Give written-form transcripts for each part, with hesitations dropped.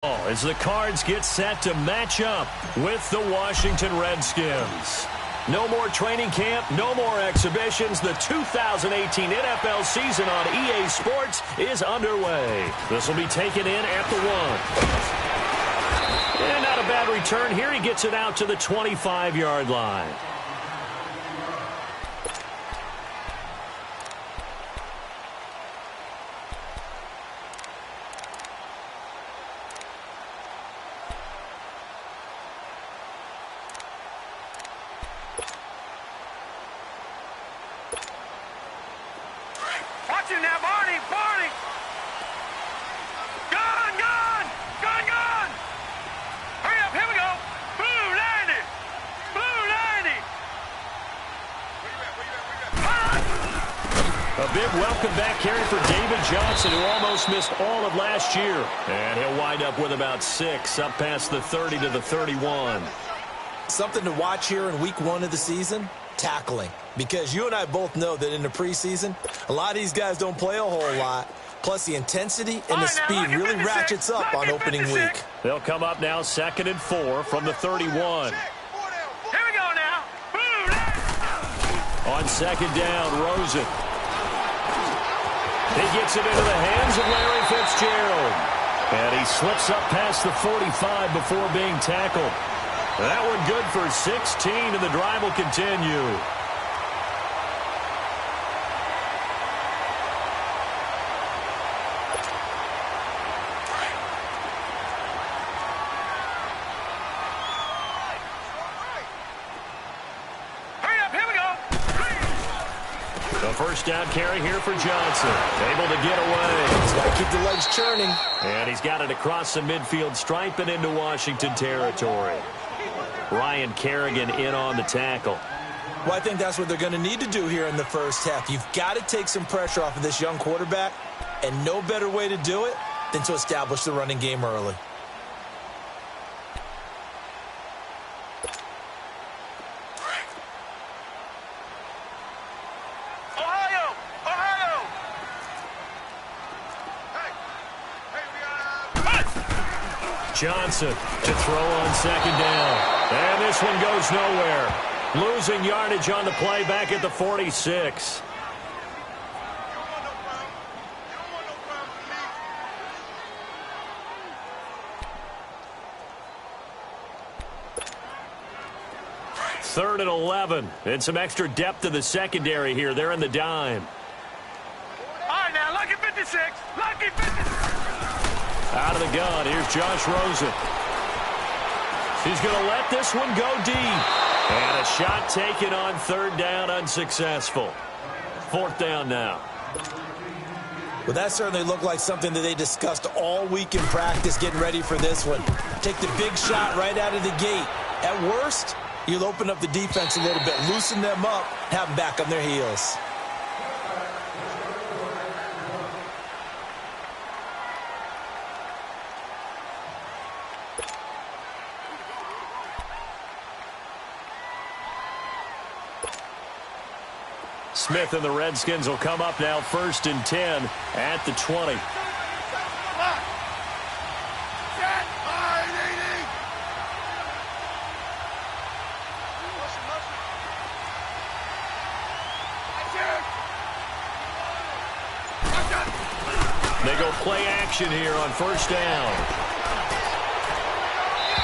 As the Cards get set to match up with the Washington Redskins. No more training camp, no more exhibitions. The 2018 NFL season on EA Sports is underway. This will be taken in at the 1. And not a bad return here. He gets it out to the 25-yard line. Welcome back, carry for David Johnson, who almost missed all of last year. And he'll wind up with about 6, up past the 30 to the 31. Something to watch here in week 1 of the season, tackling. Because you and I both know that in the preseason, a lot of these guys don't play a whole lot. Plus, the intensity and the speed really ratchets up on opening week. They'll come up now 2nd and 4 from the 31. Here we go now. On 2nd down, Rosen. He gets it into the hands of Larry Fitzgerald. And he slips up past the 45 before being tackled. That one good for 16, and the drive will continue. First down carry here for Johnson. Able to get away. He's got to keep the legs churning. And he's got it across the midfield stripe and into Washington territory. Ryan Kerrigan in on the tackle. Well, I think that's what they're going to need to do here in the first half. You've got to take some pressure off of this young quarterback, and no better way to do it than to establish the running game early. Johnson to throw on 2nd down. And this one goes nowhere. Losing yardage on the play back at the 46. Third and 11. And some extra depth to the secondary here. They're in the dime. All right, now, lucky 56. Lucky 56. Out of the gun, here's Josh Rosen. He's going to let this one go deep. And a shot taken on 3rd down, unsuccessful. 4th down now. Well, that certainly looked like something that they discussed all week in practice getting ready for this one. Take the big shot right out of the gate. At worst, you'll open up the defense a little bit, loosen them up, have them back on their heels. Smith and the Redskins will come up now 1st and 10 at the 20. They go play action here on 1st down.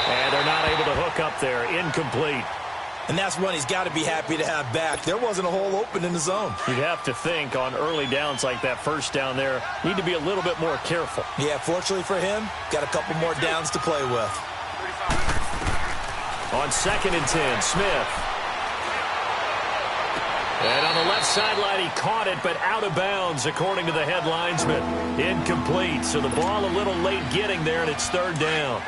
And they're not able to hook up there. Incomplete. And that's one he's got to be happy to have back. There wasn't a hole open in the zone. You'd have to think on early downs like that 1st down there, need to be a little bit more careful. Yeah, fortunately for him, got a couple more downs to play with. On 2nd and 10, Smith. And on the left sideline, he caught it, but out of bounds, according to the head linesman. Incomplete, so the ball a little late getting there, and it's 3rd down.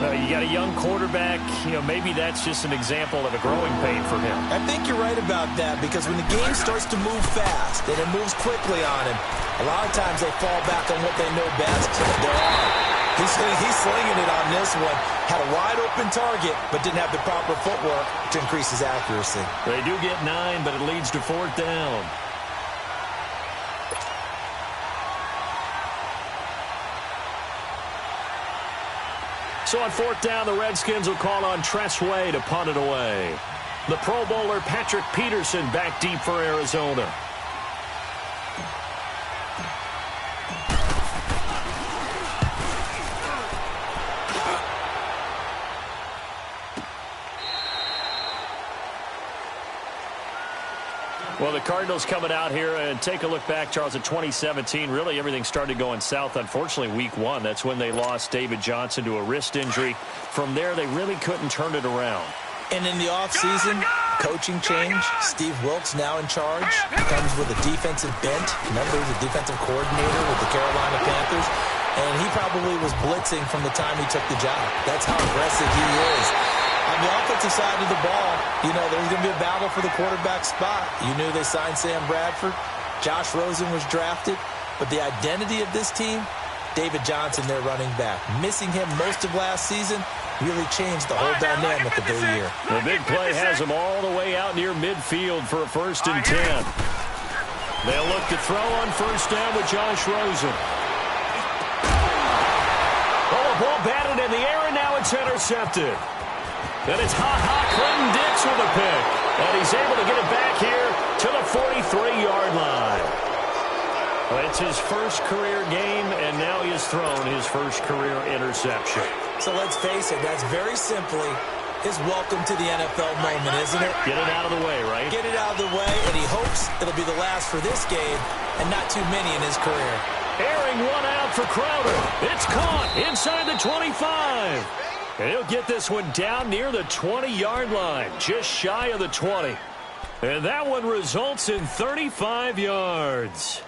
You got a young quarterback, maybe that's just an example of a growing pain for him. I think you're right about that, because when the game starts to move fast and it moves quickly on him, a lot of times they fall back on what they know best, their arm. He's slinging it on this one. Had a wide-open target, but didn't have the proper footwork to increase his accuracy. They do get 9, but it leads to 4th down. So on fourth down, the Redskins will call on Tress Way to punt it away. The Pro Bowler Patrick Peterson back deep for Arizona. Well, the Cardinals coming out here, and take a look back, Charles, at 2017. Really, everything started going south. Unfortunately, week one, that's when they lost David Johnson to a wrist injury. From there, they really couldn't turn it around. And in the offseason, coaching change. Steve Wilks now in charge. Comes with a defensive bent. Remember, he was a defensive coordinator with the Carolina Panthers. And he probably was blitzing from the time he took the job. That's how aggressive he is. On the offensive side of the ball, you know, there's going to be a battle for the quarterback spot. You knew they signed Sam Bradford. Josh Rosen was drafted. But the identity of this team, David Johnson, their running back. Missing him most of last season really changed the whole dynamic of their year. The big play has them all the way out near midfield for a 1st and 10. They'll look to throw on 1st down with Josh Rosen. Oh, a ball batted in the air, and now it's intercepted. Then it's Clinton Dix with a pick. And he's able to get it back here to the 43-yard line. It's his first career game, and now he has thrown his first career interception. So let's face it, that's very simply his welcome to the NFL moment, isn't it? Get it out of the way, right? Get it out of the way, and he hopes it'll be the last for this game and not too many in his career. Airing one out for Crowder. It's caught inside the 25. And he'll get this one down near the 20-yard line, just shy of the 20. And that one results in 35 yards.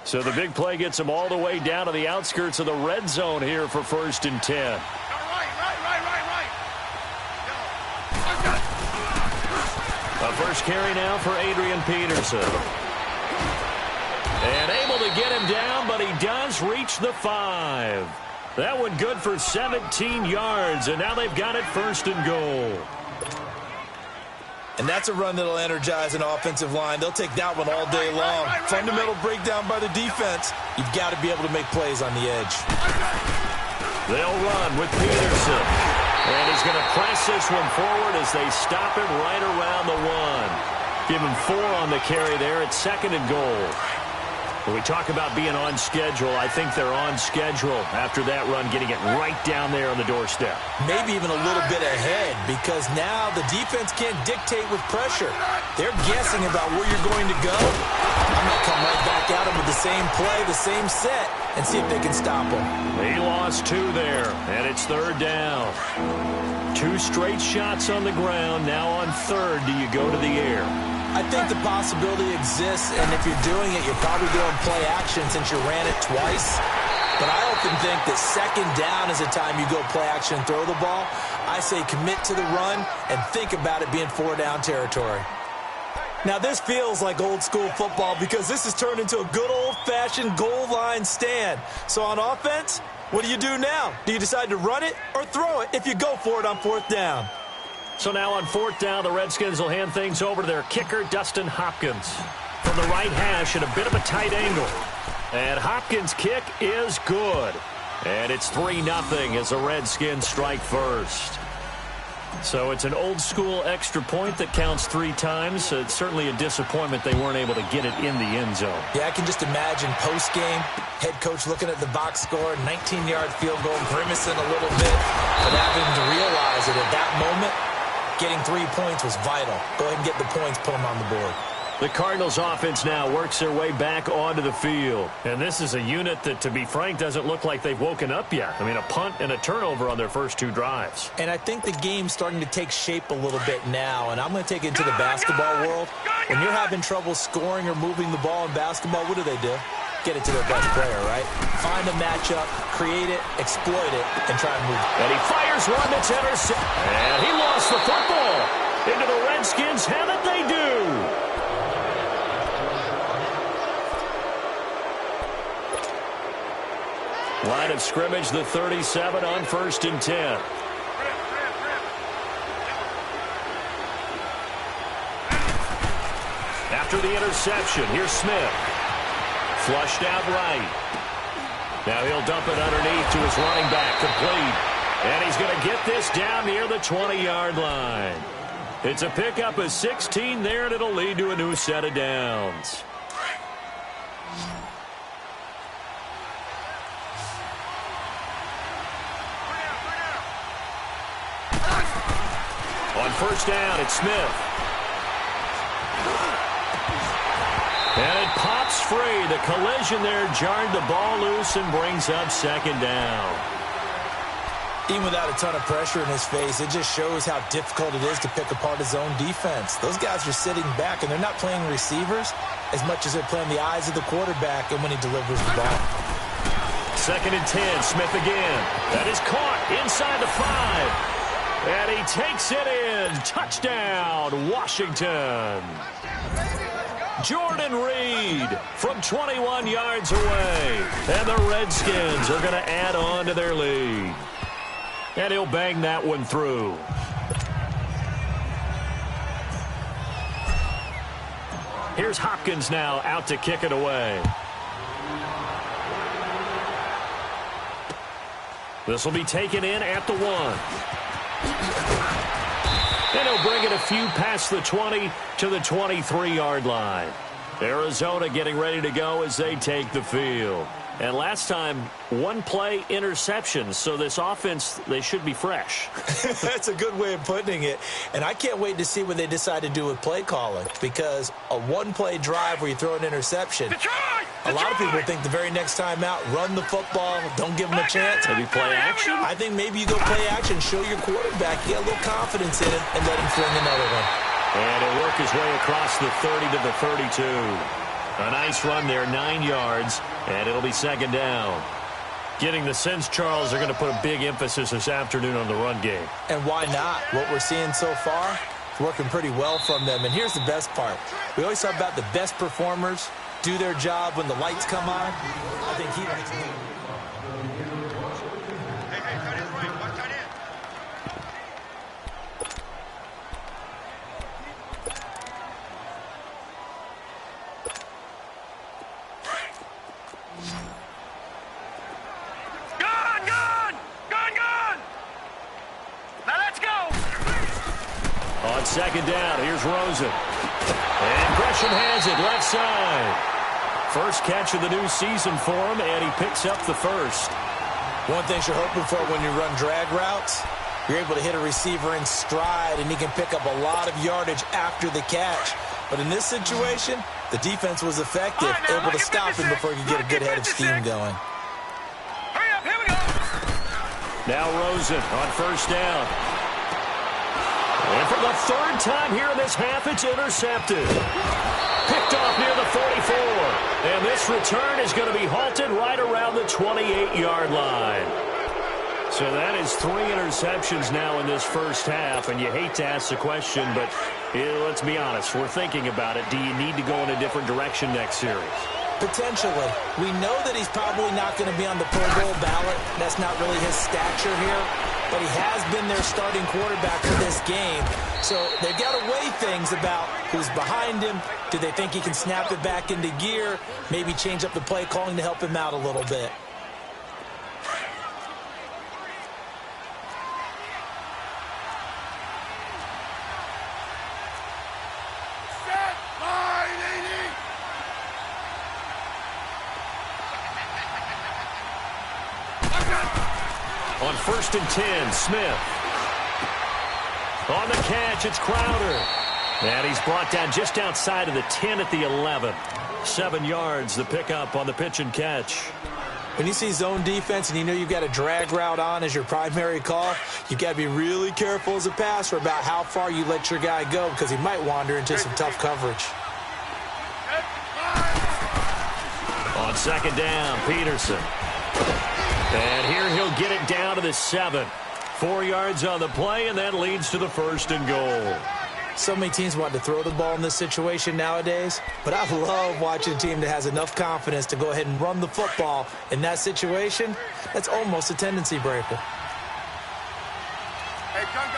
So the big play gets him all the way down to the outskirts of the red zone here for 1st and 10. Right. A first carry now for Adrian Peterson. And able to get him down, but he does reach the 5. That one good for 17 yards, and now they've got it 1st and goal. And that's a run that'll energize an offensive line. They'll take that one all day long. Fundamental breakdown by the defense. You've got to be able to make plays on the edge. They'll run with Peterson. And he's going to press this one forward as they stop him right around the 1. Give him 4 on the carry there at 2nd and goal. When we talk about being on schedule, I think they're on schedule after that run, getting it right down there on the doorstep. Maybe even a little bit ahead, because now the defense can't dictate with pressure. They're guessing about where you're going to go. I'm going to come right back at them with the same play, the same set, and see if they can stop them. He lost 2 there, and it's 3rd down. 2 straight shots on the ground. Now on 3rd, do you go to the air? I think the possibility exists, and if you're doing it, you're probably doing play action since you ran it twice. But I often think that 2nd down is the time you go play action and throw the ball. I say commit to the run and think about it being 4-down territory. Now, this feels like old-school football because this has turned into a good old-fashioned goal line stand. So on offense, what do you do now? Do you decide to run it or throw it if you go for it on 4th down? So now on 4th down, the Redskins will hand things over to their kicker, Dustin Hopkins. From the right hash at a bit of a tight angle. And Hopkins' kick is good. And it's 3-0 as the Redskins strike first. So it's an old-school extra point that counts 3 times. It's certainly a disappointment they weren't able to get it in the end zone. Yeah, I can just imagine post-game, head coach looking at the box score, 19-yard field goal, grimacing a little bit, but having to realize that at that moment, getting 3 points was vital. Go ahead and get the points, put them on the board. The Cardinals offense now works their way back onto the field. And this is a unit that, to be frank, doesn't look like they've woken up yet. I mean, a punt and a turnover on their first 2 drives. And I think the game's starting to take shape a little bit now. And I'm going to take it into the basketball world. When you're having trouble scoring or moving the ball in basketball, what do? Get it to their best player, right? Find a matchup, create it, exploit it, and try and move it. And he fires one that's intercepted. And he lost the football. Into the Redskins have it, they do. Line of scrimmage, the 37 on 1st and 10. After the interception, here's Smith. Flushed out right. Now he'll dump it underneath to his running back, complete. And he's going to get this down near the 20-yard line. It's a pickup of 16 there, and it'll lead to a new set of downs. On first down, it's Smith. And it pops free. The collision there jarred the ball loose and brings up second down. Even without a ton of pressure in his face, it just shows how difficult it is to pick apart his own defense. Those guys are sitting back, and they're not playing receivers as much as they're playing the eyes of the quarterback and when he delivers the ball. 2nd and 10, Smith again. That is caught inside the 5. And he takes it in. Touchdown, Washington. Jordan Reed from 21 yards away. And the Redskins are going to add on to their lead. And he'll bang that one through. Here's Hopkins now out to kick it away. This will be taken in at the 1. And he'll bring it a few past the 20 to the 23-yard line. Arizona getting ready to go as they take the field. And last time, 1-play interception. So this offense, they should be fresh. That's a good way of putting it. And I can't wait to see what they decide to do with play calling. Because a 1-play drive where you throw an interception, a lot of people think the very next time out, run the football, don't give them a chance. Maybe play action? I think maybe you go play action, show your quarterback, get a little confidence in it, and let him fling another one. And he'll work his way across the 30 to the 32. A nice run there, 9 yards, and it'll be second down. Getting the sense, Charles, they're going to put a big emphasis this afternoon on the run game. And why not? What we're seeing so far is working pretty well from them. And here's the best part. We always talk about the best performers do their job when the lights come on. I think he likes it. On second down, here's Rosen. And Gresham has it left side. First catch of the new season for him, and he picks up the first. One thing you're hoping for when you run drag routes, you're able to hit a receiver in stride, and he can pick up a lot of yardage after the catch. But in this situation, the defense was effective, able to stop him before he could get a good head of steam going. Hurry up, here we go. Now Rosen on first down. And for the 3rd time here in this half, it's intercepted. Picked off near the 44. And this return is going to be halted right around the 28-yard line. So that is 3 interceptions now in this first half. And you hate to ask the question, but let's be honest. We're thinking about it. Do you need to go in a different direction next series? Potentially. We know that he's probably not going to be on the Pro Bowl ballot. That's not really his stature here. But he has been their starting quarterback for this game. So they've got to weigh things about who's behind him. Do they think he can snap it back into gear? Maybe change up the play calling to help him out a little bit. On 1st and 10, Smith. On the catch, it's Crowder. And he's brought down just outside of the 10 at the 11. 7 yards, the pickup on the pitch and catch. When you see zone defense and you know you've got a drag route on as your primary call, you've got to be really careful as a passer about how far you let your guy go because he might wander into some tough coverage. On second down, Peterson. And here he'll get it down to the 7. 4 yards on the play, and that leads to the 1st and goal. So many teams want to throw the ball in this situation nowadays, but I love watching a team that has enough confidence to go ahead and run the football. In that situation, that's almost a tendency breaker. Hey, gun.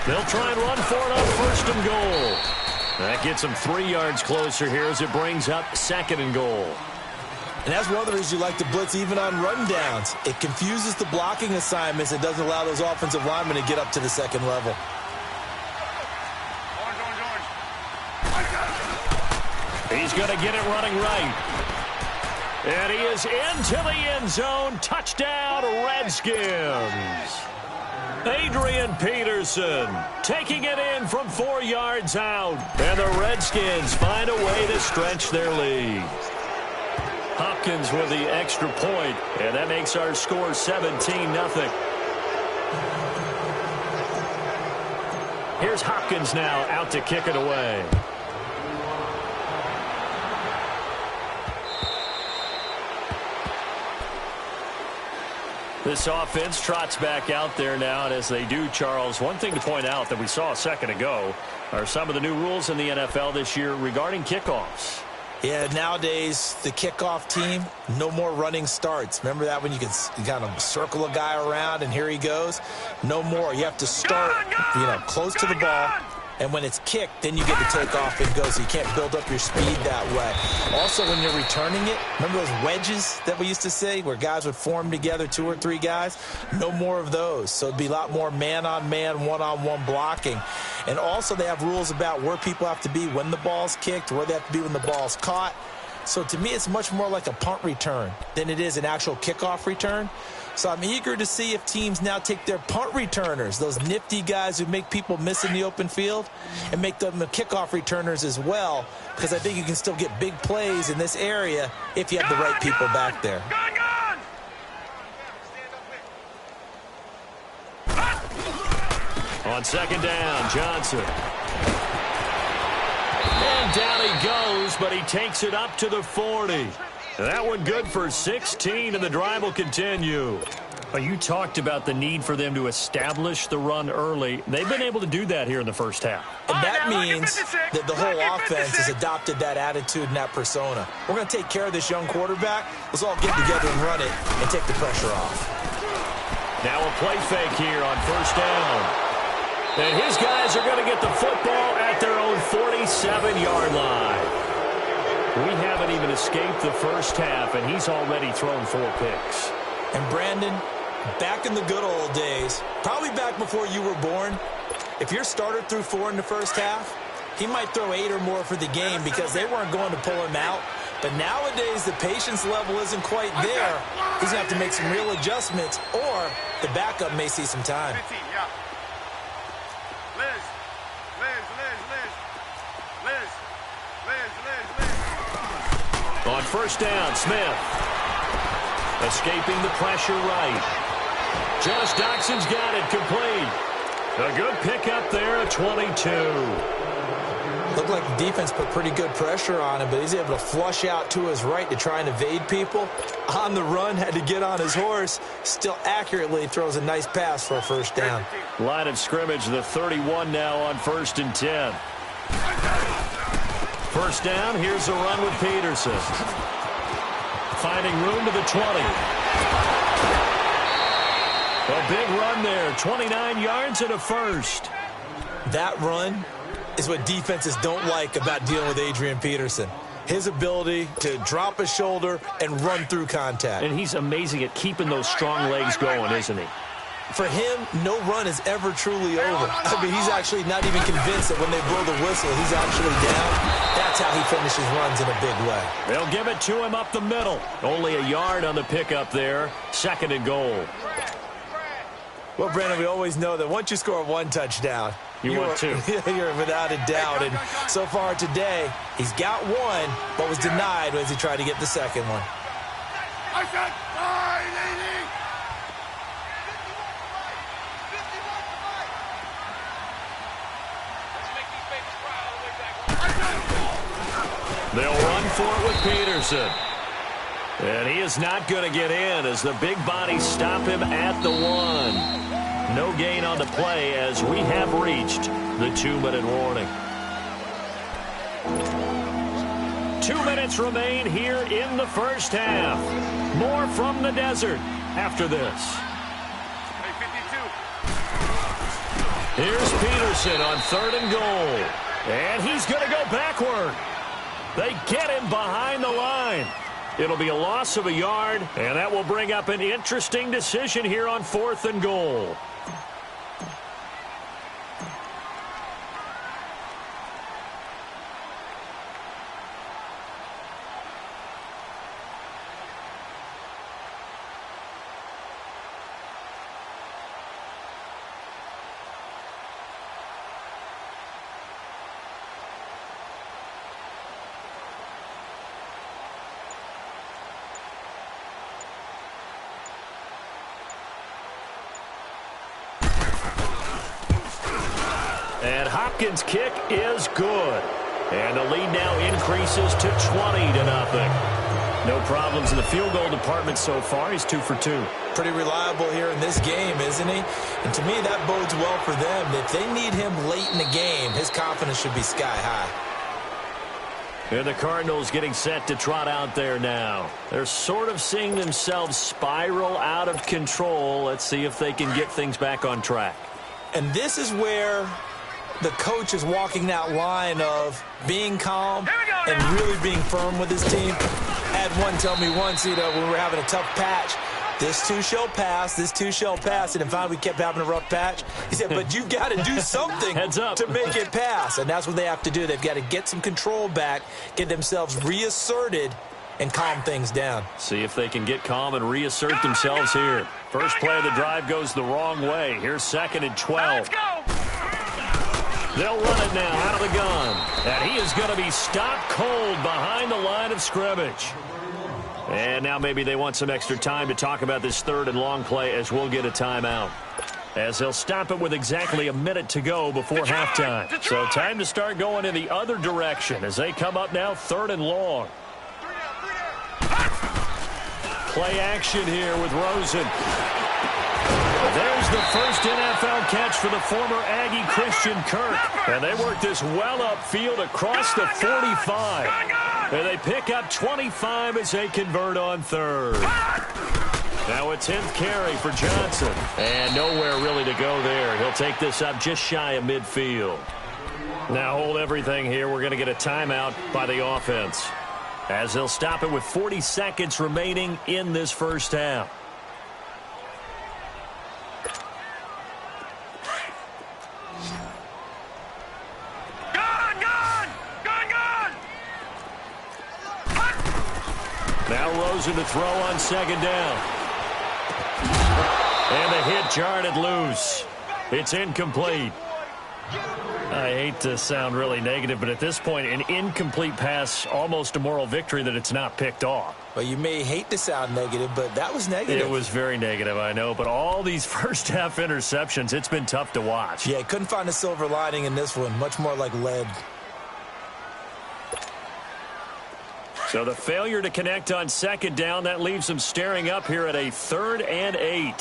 They'll try and run for it on 1st and goal. That gets him 3 yards closer here as it brings up 2nd and goal. And that's one of the reasons you like to blitz even on rundowns. It confuses the blocking assignments. It doesn't allow those offensive linemen to get up to the second level. He's going to get it running right. And he is into the end zone. Touchdown, Redskins. Adrian Peterson taking it in from 4 yards out. And the Redskins find a way to stretch their lead. Hopkins with the extra point, and that makes our score 17-0. Here's Hopkins now out to kick it away. This offense trots back out there now, and as they do, Charles, one thing to point out that we saw a second ago are some of the new rules in the NFL this year regarding kickoffs. Yeah, nowadays, the kickoff team, no more running starts. Remember that when you kind of circle a guy around and here he goes? No more. You have to start, close to the ball. And when it's kicked, then you get to take off and go, so you can't build up your speed that way. Also, when you're returning it, remember those wedges that we used to say where guys would form together, 2 or 3 guys? No more of those. So it'd be a lot more man-on-man, one-on-one blocking. And also they have rules about where people have to be when the ball's kicked, where they have to be when the ball's caught. So to me, it's much more like a punt return than it is an actual kickoff return. So I'm eager to see if teams now take their punt returners, those nifty guys who make people miss in the open field, and make them the kickoff returners as well, because I think you can still get big plays in this area if you have the right people back there. On 2nd down, Johnson. And down he goes, but he takes it up to the 40. That one good for 16, and the drive will continue. You talked about the need for them to establish the run early. They've been able to do that here in the first half. And that means that the whole offense has adopted that attitude and that persona. We're going to take care of this young quarterback. Let's all get together and run it and take the pressure off. Now a play fake here on 1st down. And his guys are going to get the football at their own 47-yard line. We haven't even escaped the first half, and he's already thrown 4 picks. And Brandon, back in the good old days, probably back before you were born, if your starter threw 4 in the first half, he might throw 8 or more for the game because they weren't going to pull him out. But nowadays, the patience level isn't quite there. He's going to have to make some real adjustments, or the backup may see some time. On 1st down, Smith. Escaping the pressure right. Josh Doxson's got it complete. A good pickup there at 22. Looked like the defense put pretty good pressure on him, but he's able to flush out to his right to try and evade people. On the run, had to get on his horse. Still accurately throws a nice pass for a 1st down. Line of scrimmage, the 31 now on 1st and 10. 1st down, here's a run with Peterson. Finding room to the 20. A big run there, 29 yards and a 1st. That run is what defenses don't like about dealing with Adrian Peterson. His ability to drop a shoulder and run through contact. And he's amazing at keeping those strong legs going, isn't he? For him, no run is ever truly over. I mean, he's actually not even convinced that when they blow the whistle, he's actually down. That's how he finishes runs in a big way. They'll give it to him up the middle. Only a yard on the pickup there. 2nd and goal. Well, Brandon, we always know that once you score 1 touchdown, you're 2. You're without a doubt. And so far today, he's got 1, but was denied as he tried to get the 2nd one. They'll run for it with Peterson. And he is not going to get in as the big bodies stop him at the 1. No gain on the play as we have reached the 2-minute warning. 2 minutes remain here in the first half. More from the desert after this. Hey, 52. Here's Peterson on 3rd and goal. And he's going to go backward. They get him behind the line. It'll be a loss of a yard, and that will bring up an interesting decision here on 4th and goal. And Hopkins' kick is good. And the lead now increases to 20-0. No problems in the field goal department so far. He's 2 for 2. Pretty reliable here in this game, isn't he? And to me, that bodes well for them. If they need him late in the game, his confidence should be sky high. And the Cardinals getting set to trot out there now. They're sort of seeing themselves spiral out of control. Let's see if they can get things back on track. And this is where the coach is walking that line of being calm and really being firm with his team. I had one tell me once, when we were having a tough patch, this too shall pass, this too shall pass. And finally we kept having a rough patch. He said, but you've got to do something to make it pass. And that's what they have to do. They've got to get some control back, get themselves reasserted, and calm things down. See if they can get calm and reassert themselves here. First play of the drive goes the wrong way. Here's 2nd and 12. Let's go. They'll run it now out of the gun. And he is going to be stopped cold behind the line of scrimmage. And now maybe they want some extra time to talk about this 3rd and long play as we'll get a timeout. As they'll stop it with exactly a minute to go before halftime. So time to start going in the other direction as they come up now 3rd and long. Play action here with Rosen. There's the first NFL catch for the former Aggie Christian Kirk. And they work this well upfield across the 45. And they pick up 25 as they convert on 3rd. Now a 10th carry for Johnson. And nowhere really to go there. He'll take this up just shy of midfield. Now hold everything here. We're going to get a timeout by the offense, as they'll stop it with 40 seconds remaining in this first half. Now Rosen to throw on 2nd down. And the hit jarred it loose. It's incomplete. I hate to sound really negative, but at this point, an incomplete pass, almost a moral victory that it's not picked off. Well, you may hate to sound negative, but that was negative. It was very negative, I know. But all these first-half interceptions, it's been tough to watch. Yeah, couldn't find a silver lining in this one. Much more like lead. So the failure to connect on 2nd down, that leaves them staring up here at a 3rd and 8. Here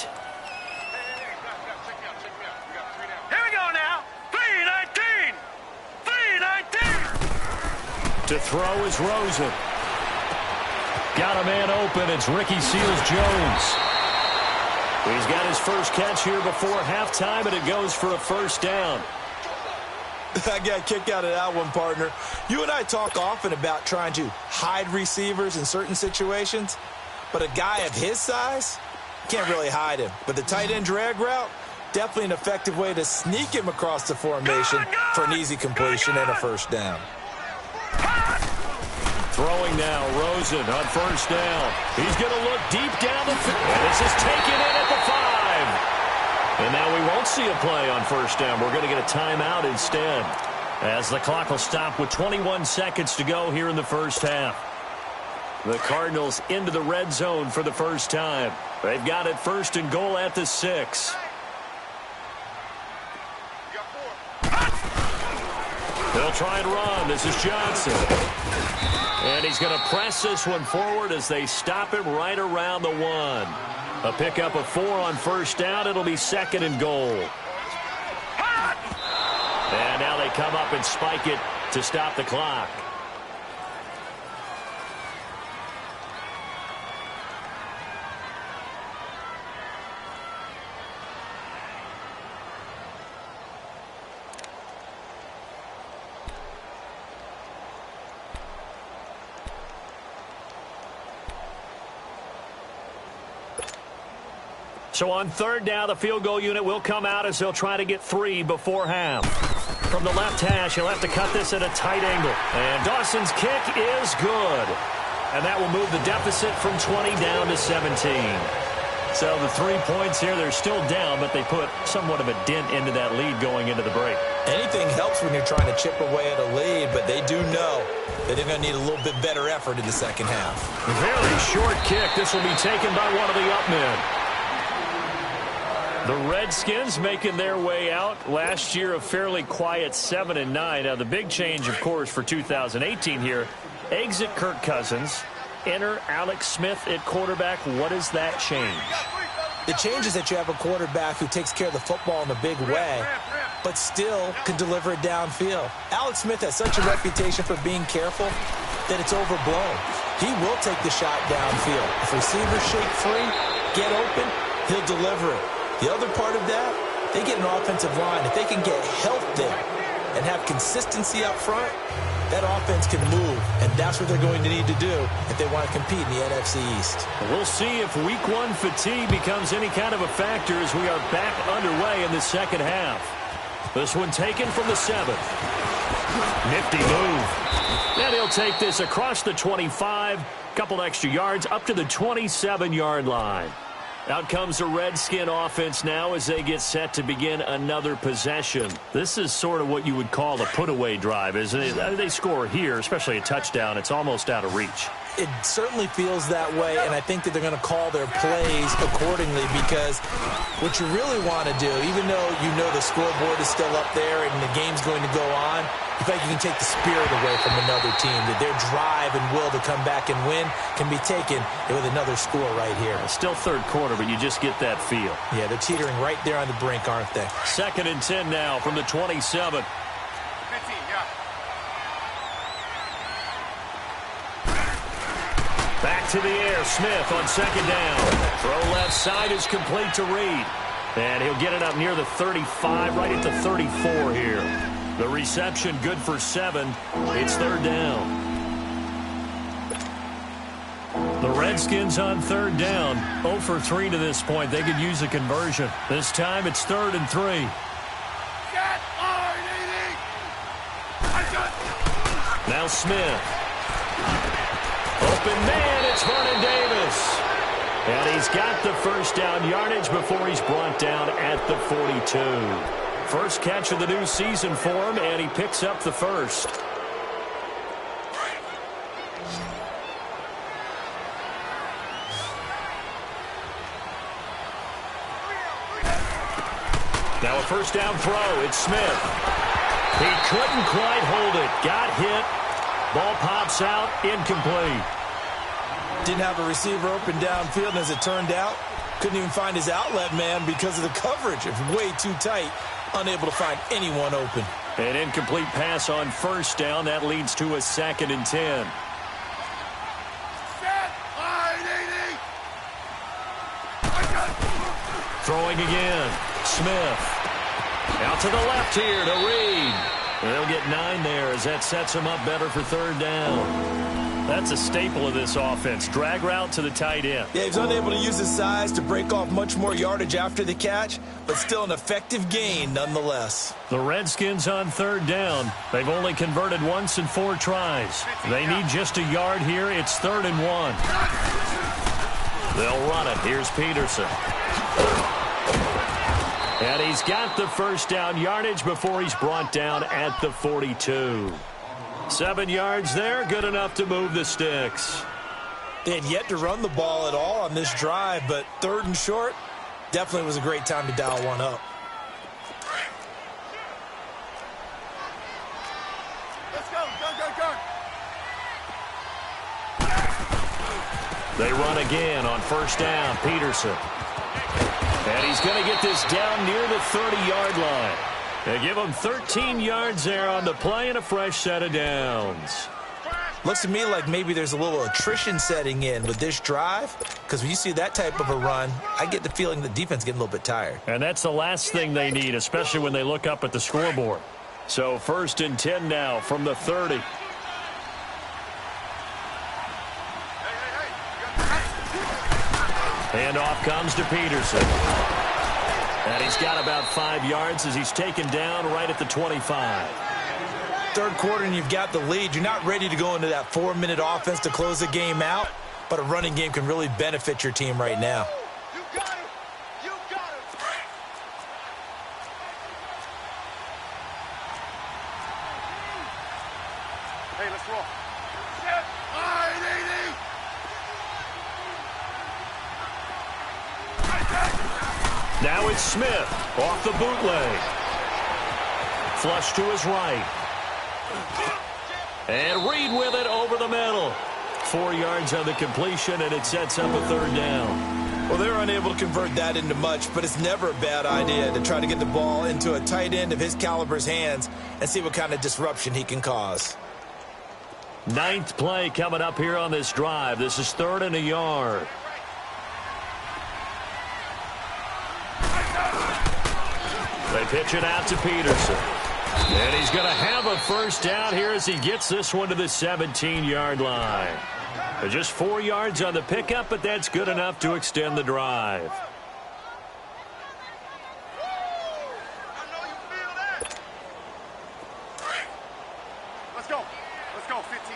we go now. 3-19. 3-19. To throw is Rosen. Got a man open. It's Ricky Seals-Jones. He's got his first catch here before halftime, and it goes for a first down. I got a kick out of that one, partner. You and I talk often about trying to hide receivers in certain situations, but a guy of his size can't really hide him. But the tight end drag route, definitely an effective way to sneak him across the formation for an easy completion and a first down. Throwing now, Rosen on first down. He's going to look deep down the field. This is taken in at the 5. And now we won't see a play on first down. We're going to get a timeout instead, as the clock will stop with 21 seconds to go here in the first half. The Cardinals into the red zone for the first time. They've got it 1st and goal at the 6. They'll try and run. This is Johnson. And he's going to press this one forward as they stop him right around the 1. A pickup of 4 on first down. It'll be 2nd and goal. And now they come up and spike it to stop the clock. So on third down, the field goal unit will come out as they'll try to get 3 before half. From the left hash, he'll have to cut this at a tight angle. And Dawson's kick is good. And that will move the deficit from 20 down to 17. So the 3 points here, they're still down, but they put somewhat of a dent into that lead going into the break. Anything helps when you're trying to chip away at a lead, but they do know that they're going to need a little bit better effort in the second half. Very short kick. This will be taken by one of the up men. The Redskins making their way out. Last year, a fairly quiet 7-9. Now, the big change, of course, for 2018 here, exit Kirk Cousins, enter Alex Smith at quarterback. What does that change? The change is that you have a quarterback who takes care of the football in a big way, but still can deliver it downfield. Alex Smith has such a reputation for being careful that it's overblown. He will take the shot downfield. If receivers shake free, get open, he'll deliver it. The other part of that, they get an offensive line. If they can get health there and have consistency up front, that offense can move, and that's what they're going to need to do if they want to compete in the NFC East. We'll see if Week 1 fatigue becomes any kind of a factor as we are back underway in the second half. This one taken from the 7th. Nifty move. And he'll take this across the 25, couple extra yards up to the 27-yard line. Out comes the Redskin offense now as they get set to begin another possession. This is sort of what you would call a put-away drive, isn't it? They score here, especially a touchdown. It's almost out of reach. It certainly feels that way, and I think that they're going to call their plays accordingly because what you really want to do, even though you know the scoreboard is still up there and the game's going to go on, you feel like you can take the spirit away from another team, that their drive and will to come back and win can be taken with another score right here. Still third quarter, but you just get that feel. Yeah, they're teetering right there on the brink, aren't they? 2nd and 10 now from the 27. 15, yeah. Back to the air, Smith on 2nd down. Throw left side is complete to Reed. And he'll get it up near the 35, right at the 34 here. The reception good for 7. It's 3rd down. The Redskins on 3rd down. 0 for 3 to this point. They could use a conversion. This time it's 3rd and 3. Now Smith. Open man, it's Vernon Davis. And he's got the first down yardage before he's brought down at the 42. First catch of the new season for him, and he picks up the first. Now a first down throw. It's Smith. He couldn't quite hold it. Got hit. Ball pops out. Incomplete. Didn't have a receiver open downfield, and as it turned out, couldn't even find his outlet man because of the coverage. It was way too tight. Unable to find anyone open. An incomplete pass on first down. That leads to a 2nd and 10. Throwing again. Smith. Out to the left here to Reed. They'll get 9 there as that sets him up better for 3rd down. That's a staple of this offense. Drag route to the tight end. Yeah, he's unable to use his size to break off much more yardage after the catch, but still an effective gain nonetheless. The Redskins on 3rd down. They've only converted once in 4 tries. They need just a yard here. It's 3rd and 1. They'll run it. Here's Peterson. And he's got the first down yardage before he's brought down at the 42. 7 yards there, good enough to move the sticks. They had yet to run the ball at all on this drive, but 3rd and short definitely was a great time to dial one up. Let's go, go. They run again on first down, Peterson. And he's going to get this down near the 30-yard line. They give him 13 yards there on the play and a fresh set of downs. Looks to me like maybe there's a little attrition setting in with this drive, because when you see that type of a run, I get the feeling the defense is getting a little bit tired. And that's the last thing they need, especially when they look up at the scoreboard. So 1st and 10 now from the 30. And off comes to Peterson. And he's got about 5 yards as he's taken down right at the 25. Third quarter and you've got the lead. You're not ready to go into that 4-minute offense to close the game out, but a running game can really benefit your team right now. You got him. You got him. Hey, let's roll. Set. All right, Now it's Smith off the bootleg. Flush to his right. And Reed with it over the middle. 4 yards on the completion, and it sets up a third down. Well, they were unable to convert that into much, but it's never a bad idea to try to get the ball into a tight end of his caliber's hands and see what kind of disruption he can cause. 9th play coming up here on this drive. This is 3rd and a yard. They pitch it out to Peterson. And he's going to have a first down here as he gets this one to the 17-yard line. Just 4 yards on the pickup, but that's good enough to extend the drive. I know you feel that. Let's go. Let's go. 15.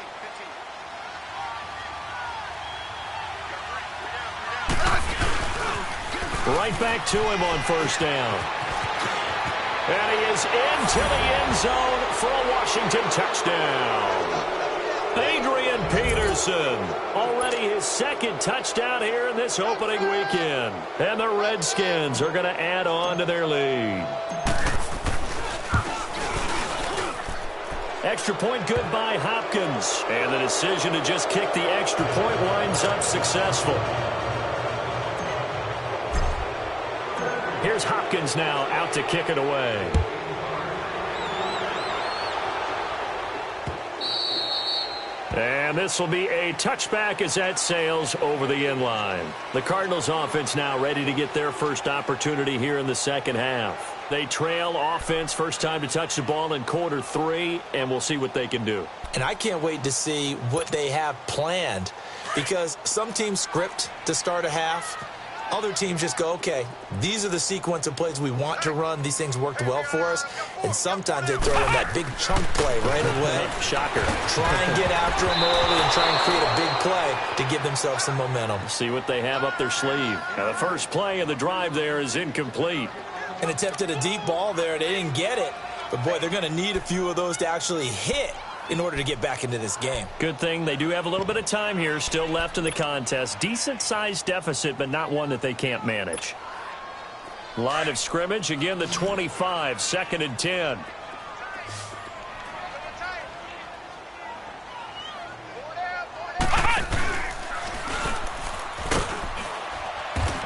Right back to him on first down. And he is into the end zone for a Washington touchdown. Adrian Peterson, already his 2nd touchdown here in this opening weekend. And the Redskins are going to add on to their lead. Extra point good by Hopkins. And the decision to just kick the extra point winds up successful. Here's Hopkins now out to kick it away. And this will be a touchback as that sails over the end line. The Cardinals offense now ready to get their first opportunity here in the second half. They trail offense first time to touch the ball in quarter 3, and we'll see what they can do. And I can't wait to see what they have planned, because some teams script to start a half. Other teams just go, okay, these are the sequence of plays we want to run. These things worked well for us. And sometimes they throw in that big chunk play right away. Shocker. Try and get after them early and try and create a big play to give themselves some momentum. See what they have up their sleeve. Now, the first play of the drive there is incomplete. And attempted a deep ball there. They didn't get it. But, boy, they're going to need a few of those to actually hit in order to get back into this game. Good thing they do have a little bit of time here still left in the contest. Decent-sized deficit, but not one that they can't manage. Line of scrimmage, again, the 25, 2nd and 10.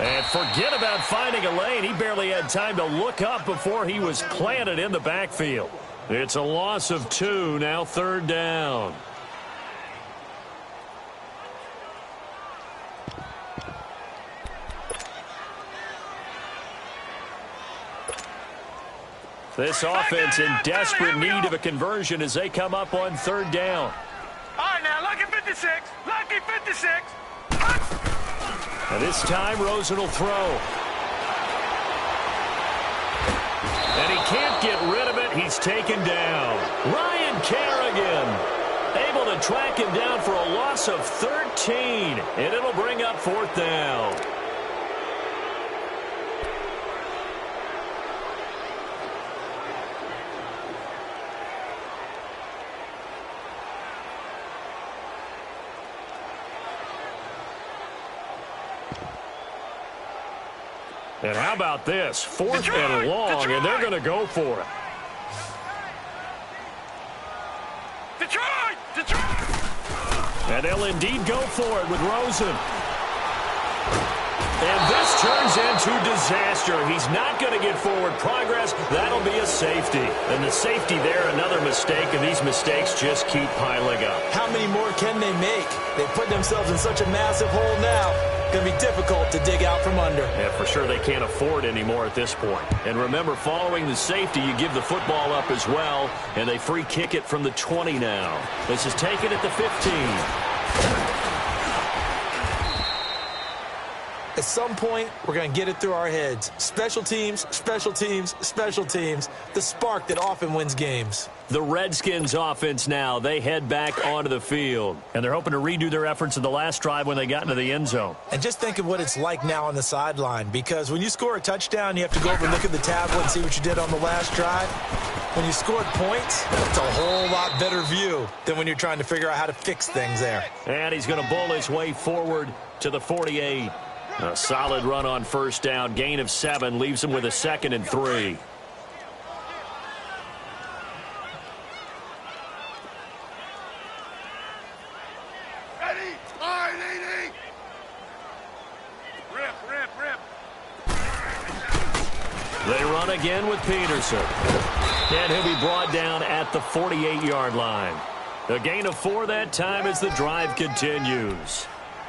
And forget about finding a lane. He barely had time to look up before he was planted in the backfield. It's a loss of 2, now 3rd down. This offense in desperate need of a conversion as they come up on 3rd down. All right, now, lucky 56. Lucky 56. And this time, Rosen will throw. And he can't get rid of it. He's taken down. Ryan Kerrigan able to track him down for a loss of 13. And it'll bring up 4th down. And how about this? 4th and long, and they're going to go for it. Detroit! And they'll indeed go for it with Rosen. And this turns into disaster. He's not going to get forward progress. That'll be a safety. And the safety there, another mistake, and these mistakes just keep piling up. How many more can they make? They put themselves in such a massive hole now. Going to be difficult to dig out from under. Yeah, for sure they can't afford anymore at this point. And remember, following the safety, you give the football up as well, and they free kick it from the 20 now. This is taken at the 15. At some point, we're going to get it through our heads. Special teams, special teams, special teams. The spark that often wins games. The Redskins offense now, they head back onto the field. And they're hoping to redo their efforts in the last drive when they got into the end zone. And just think of what it's like now on the sideline, because when you score a touchdown, you have to go over and look at the tablet and see what you did on the last drive. When you scored points, it's a whole lot better view than when you're trying to figure out how to fix things there. And he's going to bowl his way forward to the 48. A solid run on first down. Gain of 7 leaves him with a 2nd and 3. Ready? RDD! Rip. They run again with Peterson. And he'll be brought down at the 48-yard line. A gain of 4 that time as the drive continues.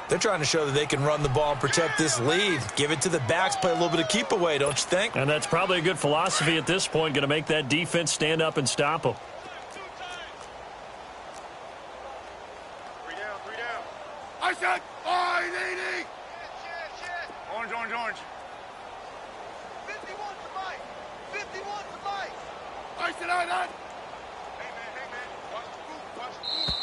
They're trying to show that they can run the ball and protect this lead. Give it to the backs, play a little bit of keep away, don't you think? And that's probably a good philosophy at this point, going to make that defense stand up and stop them. 3 down. I said RDD! Orange. 51 to Mike. I said I done. Hey, man. Watch the boot.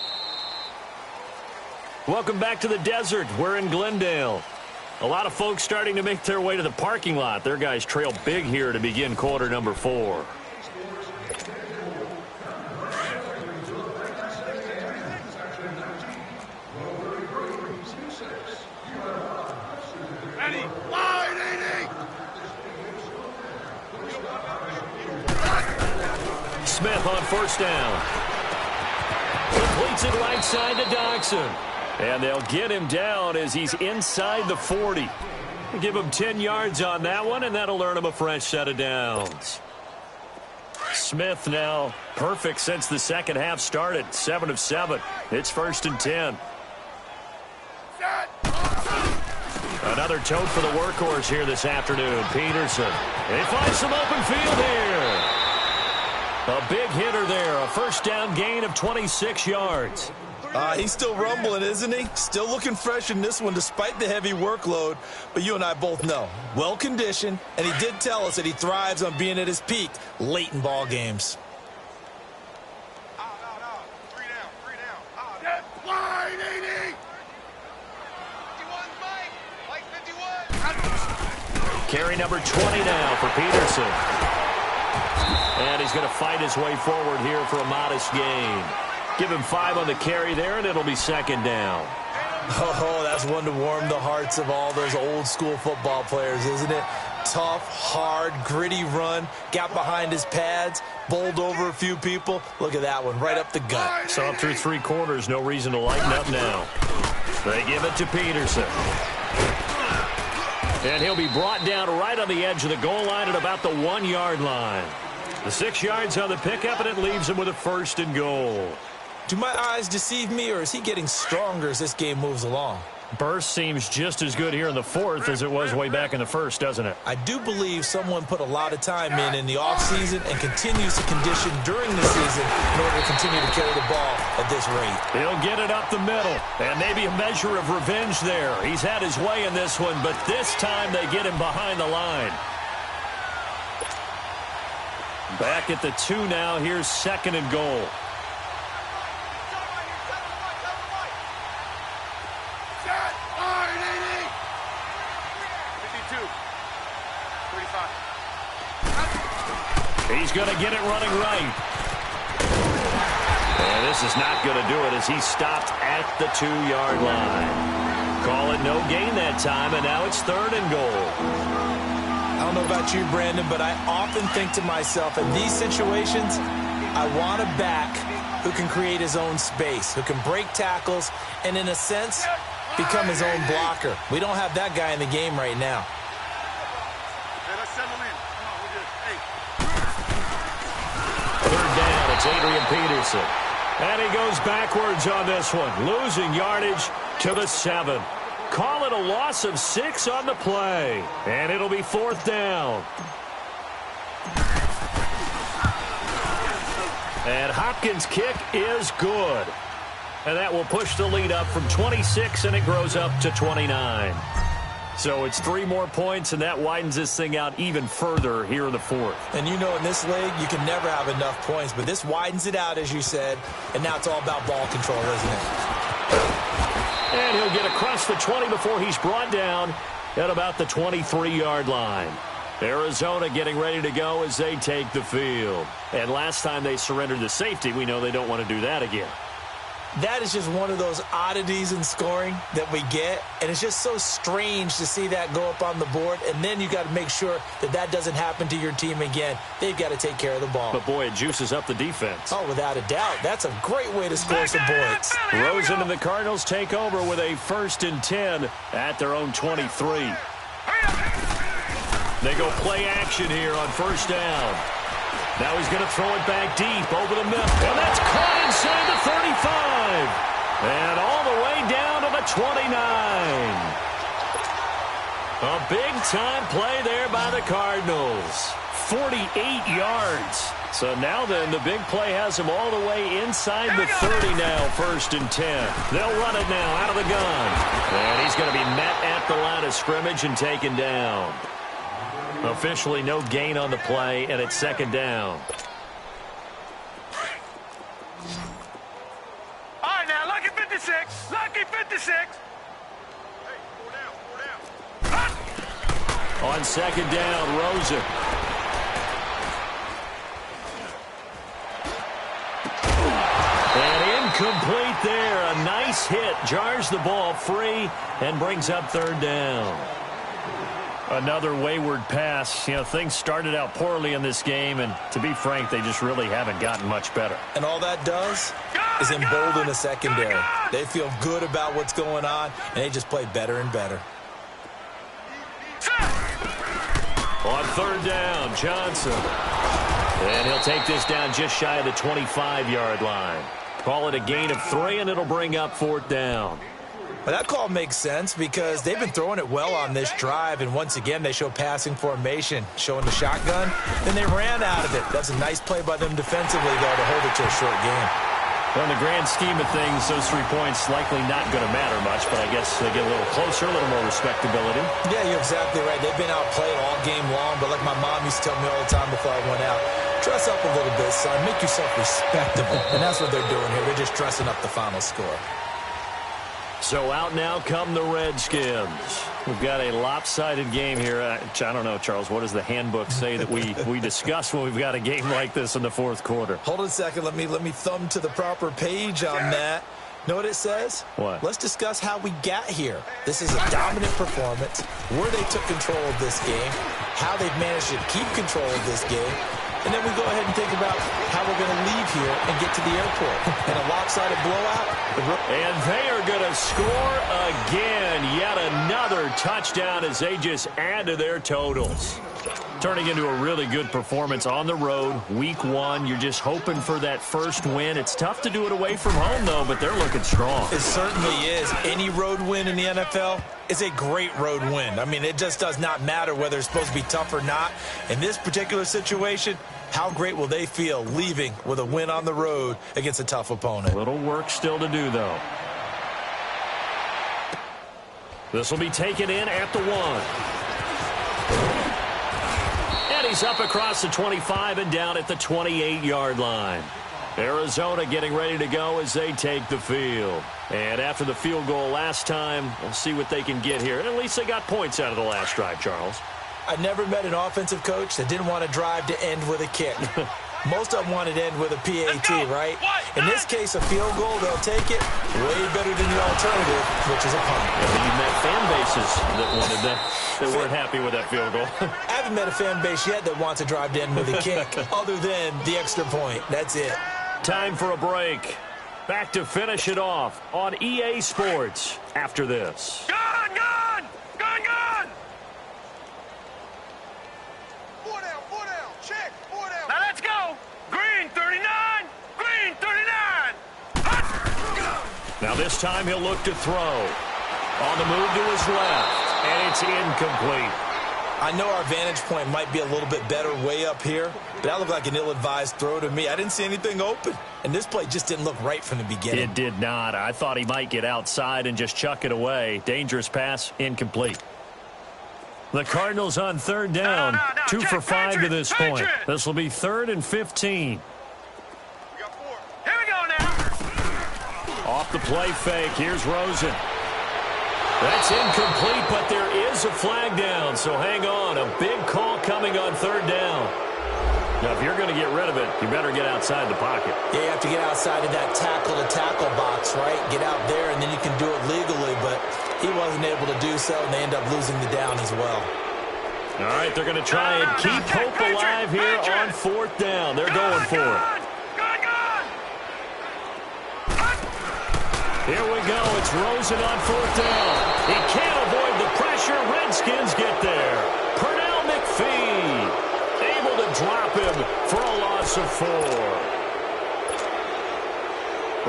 Welcome back to the desert. We're in Glendale. A lot of folks starting to make their way to the parking lot. Their guys trail big here to begin quarter number 4. Ready? RDD! Smith on first down. Completes it right side to Dodson. And they'll get him down as he's inside the 40. Give him 10 yards on that one, and that'll earn him a fresh set of downs. Smith now perfect since the second half started. 7 of 7. It's 1st and 10. Another tote for the workhorse here this afternoon. Peterson. They find some open field here. A big hitter there. A first down gain of 26 yards. He's still rumbling, isn't he? Still looking fresh in this one despite the heavy workload. But you and I both know, well-conditioned, and he did tell us that he thrives on being at his peak late in ball games. Out. 3 down. Get wide, 80! 51's Mike 51. Carry number 20 now for Peterson. And he's going to fight his way forward here for a modest gain. Give him 5 on the carry there, and it'll be 2nd down. Oh, that's one to warm the hearts of all those old-school football players, isn't it? Tough, hard, gritty run. Got behind his pads, bowled over a few people. Look at that one, right up the gut. So up through 3 quarters, no reason to lighten up now. They give it to Peterson. And he'll be brought down right on the edge of the goal line at about the 1-yard line. The 6 yards on the pickup, and it leaves him with a 1st and goal. Do my eyes deceive me, or is he getting stronger as this game moves along? Burst seems just as good here in the 4th as it was way back in the 1st, doesn't it? I do believe someone put a lot of time in the offseason and continues to condition during the season in order to continue to carry the ball at this rate. He'll get it up the middle, and maybe a measure of revenge there. He's had his way in this one, but this time they get him behind the line. Back at the 2 now. Here's 2nd and goal. He's going to get it running right. And this is not going to do it as he stopped at the 2-yard line. Call it no gain that time, and now it's 3rd and goal. I don't know about you, Brandon, but I often think to myself, in these situations, I want a back who can create his own space, who can break tackles, and in a sense, become his own blocker. We don't have that guy in the game right now. Let's settle in. Third down, it's Adrian Peterson. And he goes backwards on this one, losing yardage to the 7. Call it a loss of 6 on the play. And it'll be 4th down. And Hopkins' kick is good. And that will push the lead up from 26, and it grows up to 29. So it's 3 more points, and that widens this thing out even further here in the fourth. And you know, in this league, you can never have enough points, but this widens it out, as you said, and now it's all about ball control, isn't it? And he'll get across the 20 before he's brought down at about the 23-yard line. Arizona getting ready to go as they take the field. And last time they surrendered the safety, we know they don't want to do that again. That is just one of those oddities in scoring that we get, and it's just so strange to see that go up on the board, and then you got to make sure that that doesn't happen to your team again. They've got to take care of the ball. But, boy, it juices up the defense. Oh, without a doubt. That's a great way to score some points. Rosen and the Cardinals take over with a 1st and 10 at their own 23. They go play action here on 1st down. Now he's going to throw it back deep over the middle. And that's caught inside the 35. And all the way down to the 29. A big-time play there by the Cardinals. 48 yards. So now then, the big play has him all the way inside the 30 now, 1st and 10. They'll run it now out of the gun. And he's going to be met at the line of scrimmage and taken down. Officially no gain on the play, and it's 2nd down. All right, now, lucky 56. Lucky 56. Hey, 4 down. On 2nd down, Rosen. And incomplete there. A nice hit. Jars the ball free and brings up 3rd down. Another wayward pass. You know, things started out poorly in this game, and to be frank, they just really haven't gotten much better. And all that does is embolden the secondary. They feel good about what's going on, and they just play better and better. On 3rd down, Johnson. And he'll take this down just shy of the 25-yard line. Call it a gain of 3, and it'll bring up 4th down. Well, that call makes sense because they've been throwing it well on this drive, and once again they show passing formation, showing the shotgun, then they ran out of it. That's a nice play by them defensively, though, to hold it to a short game. Well, in the grand scheme of things, those 3 points likely not going to matter much, but I guess they get a little closer, a little more respectability. Yeah, you're exactly right. They've been outplayed all game long, but like my mom used to tell me all the time before I went out, dress up a little bit, son. Make yourself respectable. And that's what they're doing here. They're just dressing up the final score. So out now come the Redskins. We've got a lopsided game here. I don't know, Charles, what does the handbook say that we discuss when we've got a game like this in the 4th quarter? Hold on a second. Let me thumb to the proper page on that. Know what it says? What? Let's discuss how we got here. This is a dominant performance, where they took control of this game, how they've managed to keep control of this game, and then we go ahead and think about how we're going to leave here and get to the airport. In a lopsided blowout. And they are going to score again. Yet another touchdown as they just add to their totals. Turning into a really good performance on the road. Week 1, you're just hoping for that first win. It's tough to do it away from home, though, but they're looking strong. It certainly is. Any road win in the NFL is a great road win. I mean, it just does not matter whether it's supposed to be tough or not. In this particular situation, how great will they feel leaving with a win on the road against a tough opponent? A little work still to do, though. This will be taken in at the 1. And he's up across the 25 and down at the 28-yard line. Arizona getting ready to go as they take the field. And after the field goal last time, we'll see what they can get here. And at least they got points out of the last drive, Charles. I never met an offensive coach that didn't want to drive to end with a kick. Most of them wanted to end with a PAT, right? In this case, a field goal, they'll take it way better than the alternative, which is a punt. Yeah, you met fan bases that wanted that weren't happy with that field goal. I haven't met a fan base yet that wants to drive to end with a kick, other than the extra point. That's it. Time for a break. Back to finish it off on EA Sports after this. Gun, gun! Gun, gun! 4 down, 4 down. Check, 4 down. Now let's go. Green 39. Green 39. Now this time he'll look to throw. On the move to his left, and it's incomplete. I know our vantage point might be a little bit better way up here, but that looked like an ill-advised throw to me. I didn't see anything open, and this play just didn't look right from the beginning. It did not. I thought he might get outside and just chuck it away. Dangerous pass, incomplete. The Cardinals on third down. No. 2 for 5 to this point. Patriots. This will be 3rd and 15. We got 4. Here we go now. Off the play fake. Here's Rosen. That's incomplete, but there is a flag down, so hang on. A big call coming on third down. Now, if you're going to get rid of it, you better get outside the pocket. Yeah, you have to get outside of that tackle-to-tackle box, right? Get out there, and then you can do it legally, but he wasn't able to do so, and they end up losing the down as well. All right, they're going to try and keep hope alive here on 4th down. They're going for it. Here we go. It's Rosen on 4th down. He can't avoid the pressure. Redskins get there. Pernell McPhee able to drop him for a loss of 4.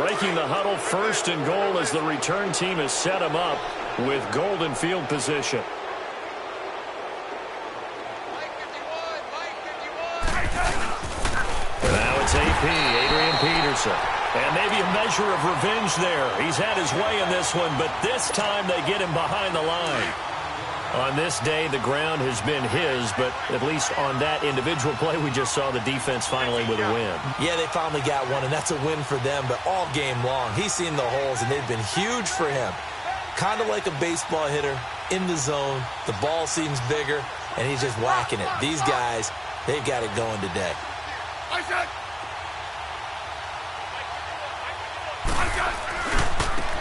Breaking the huddle, 1st and goal as the return team has set him up with golden field position. Now it's AP, Adrian Peterson. And maybe a measure of revenge there. He's had his way in this one, but this time they get him behind the line. On this day, the ground has been his, but at least on that individual play, we just saw the defense finally with a win. Yeah, they finally got one, and that's a win for them, but all game long, he's seen the holes, and they've been huge for him. Kind of like a baseball hitter in the zone. The ball seems bigger, and he's just whacking it. These guys, they've got it going today.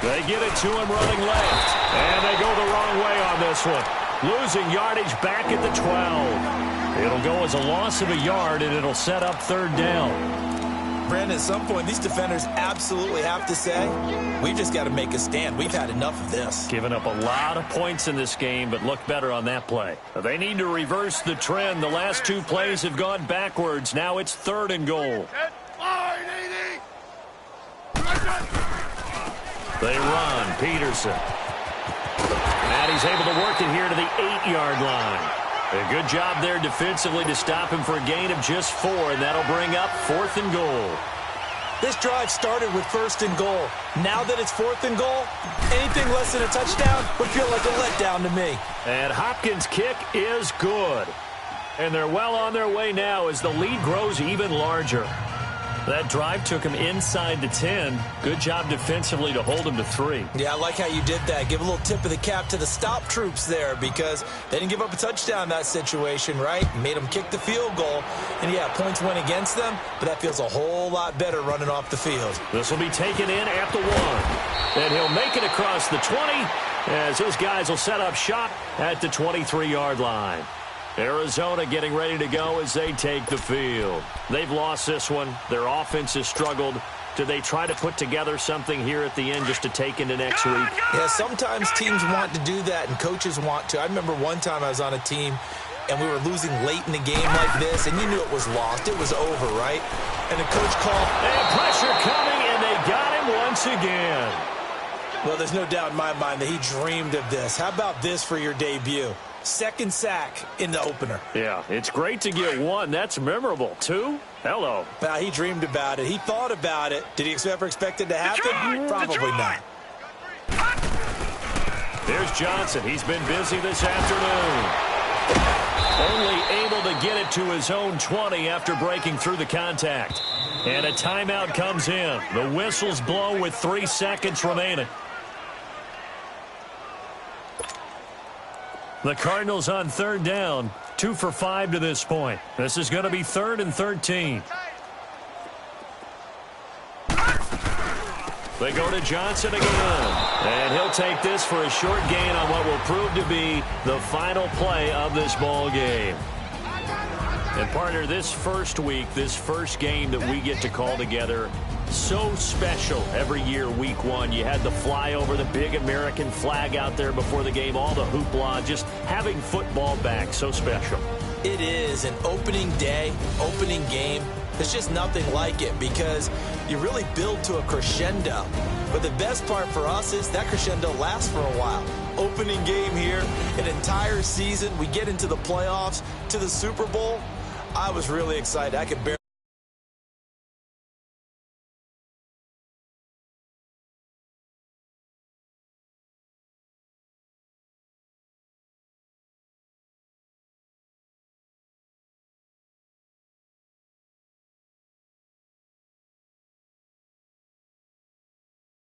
They get it to him running left, and they go the wrong way on this one. Losing yardage back at the 12. It'll go as a loss of a yard, and it'll set up 3rd down. Brandon, at some point, these defenders absolutely have to say, we've just got to make a stand. We've had enough of this. Giving up a lot of points in this game, but look better on that play. They need to reverse the trend. The last 2 plays have gone backwards. Now it's 3rd and goal. They run. Peterson. And he's able to work it here to the 8-yard line. A good job there defensively to stop him for a gain of just 4, and that'll bring up 4th and goal. This drive started with 1st and goal. Now that it's 4th and goal, anything less than a touchdown would feel like a letdown to me. And Hopkins' kick is good. And they're well on their way now as the lead grows even larger. That drive took him inside the 10. Good job defensively to hold him to 3. Yeah, I like how you did that. Give a little tip of the cap to the stop troops there because they didn't give up a touchdown in that situation, right? Made them kick the field goal. And, yeah, points went against them, but that feels a whole lot better running off the field. This will be taken in at the 1. And he'll make it across the 20 as his guys will set up shop at the 23-yard line. Arizona getting ready to go as they take the field. They've lost this one. Their offense has struggled. Do they try to put together something here at the end just to take into next week? Yeah, sometimes teams want to do that and coaches want to. I remember one time I was on a team and we were losing late in the game like this, and you knew it was lost. It was over, right? And the coach called. And pressure coming, and they got him once again. Well, there's no doubt in my mind that he dreamed of this. How about this for your debut? 2nd sack in the opener. Yeah, it's great to get 1. That's memorable. 2? Hello. Well, he dreamed about it. He thought about it. Did he ever expect it to happen? Probably not. There's Johnson. He's been busy this afternoon. Only able to get it to his own 20 after breaking through the contact. And a timeout comes in. The whistles blow with 3 seconds remaining. The Cardinals on 3rd down, 2 for 5 to this point. This is going to be 3rd and 13. They go to Johnson again. And he'll take this for a short gain on what will prove to be the final play of this ball game. And partner, this first week, this first game that we get to call together, so special every year, week 1. You had the flyover, the big American flag out there before the game, all the hoopla, just having football back, so special. It is an opening day, opening game. There's just nothing like it because you really build to a crescendo. But the best part for us is that crescendo lasts for a while. Opening game here, an entire season. We get into the playoffs, to the Super Bowl. I was really excited. I could barely